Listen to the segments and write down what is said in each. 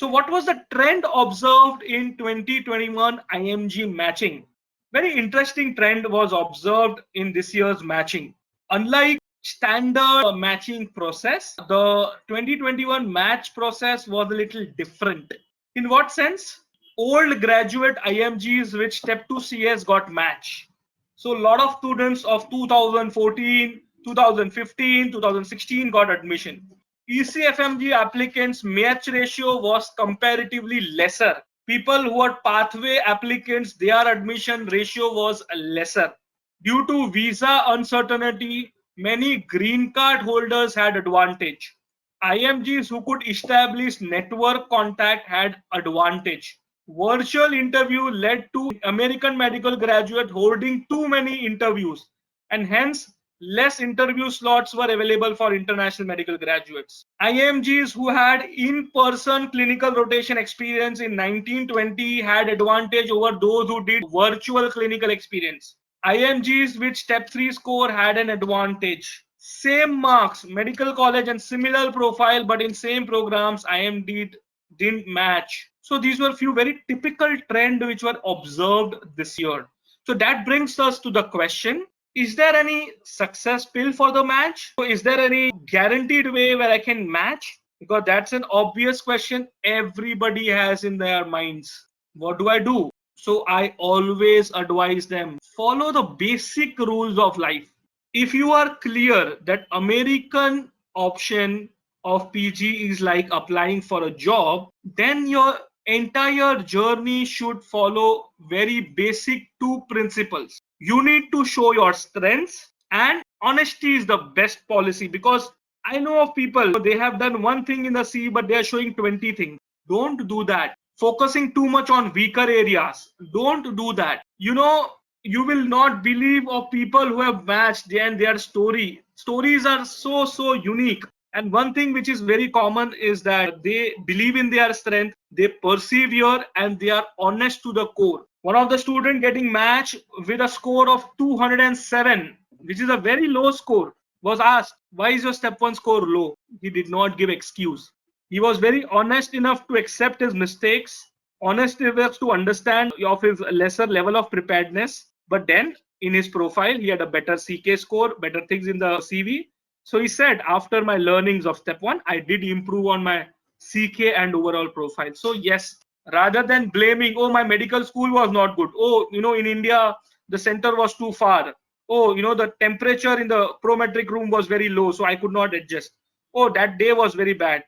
So what was the trend observed in 2021 IMG matching? Very interesting trend was observed in this year's matching. Unlike standard matching process, the 2021 match process was a little different. In what sense? Old graduate IMGs with step 2 CS got match. So a lot of students of 2014, 2015, 2016 got admission. ECFMG applicants match ratio was comparatively lesser. People who are pathway applicants, their admission ratio was lesser. Due to visa uncertainty, many green card holders had advantage. IMGs who could establish network contact had advantage. Virtual interview led to American medical graduate holding too many interviews, and hence less interview slots were available for international medical graduates. IMGs who had in-person clinical rotation experience in 1920 had advantage over those who did virtual clinical experience. IMGs with step 3 score had an advantage. Same marks, medical college and similar profile, but in same programs, IMD didn't match. So these were few very typical trends which were observed this year. So that brings us to the question, is there any success pill for the match? Is there any guaranteed way where I can match? Because that's an obvious question everybody has in their minds. What do I do? So I always advise them, follow the basic rules of life. If you are clear that American option of PG is like applying for a job, then your entire journey should follow very basic two principles. You need to show your strengths, and honesty is the best policy, because I know of people, they have done one thing in the C, but they are showing 20 things. Don't do that. Focusing too much on weaker areas. Don't do that. You will not believe of people who have matched and their story. Stories are so unique. And one thing which is very common is that they believe in their strength, they persevere, and they are honest to the core. One of the students getting matched with a score of 207, which is a very low score, was asked, why is your step 1 score low? He did not give excuse. He was very honest enough to accept his mistakes, honest enough to understand of his lesser level of preparedness. But then in his profile, he had a better CK score, better things in the CV. So he said, after my learnings of step 1, I did improve on my CK and overall profile. So yes, rather than blaming, oh, my medical school was not good. Oh, in India, the center was too far. Oh, the temperature in the prometric room was very low, so I could not adjust. Oh, that day was very bad.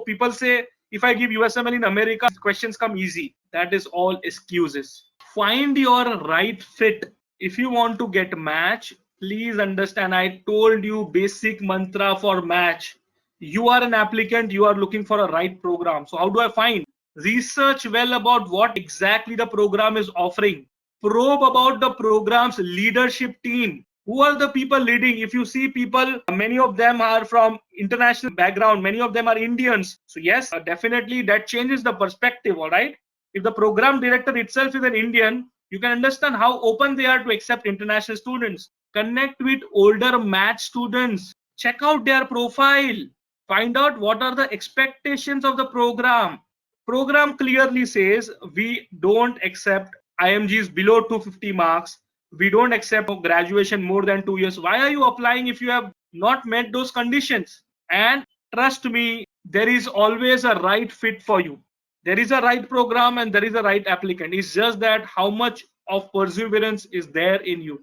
People say, if I give USMLE in America, questions come easy. That is all excuses. Find your right fit. If you want to get match, please understand, I told you basic mantra for match. You are an applicant, you are looking for a right program. So how do I find? Research well about what exactly the program is offering. Probe about the program's leadership team. Who are the people leading? If you see people, many of them are from international background, many of them are Indians. So yes, definitely that changes the perspective, all right? If the program director itself is an Indian, you can understand how open they are to accept international students. Connect with older match students. Check out their profile. Find out what are the expectations of the program. Program clearly says we don't accept IMGs below 250 marks. We don't accept graduation more than 2 years. Why are you applying if you have not met those conditions? And trust me, there is always a right fit for you. There is a right program and there is a right applicant. It's just that how much of perseverance is there in you.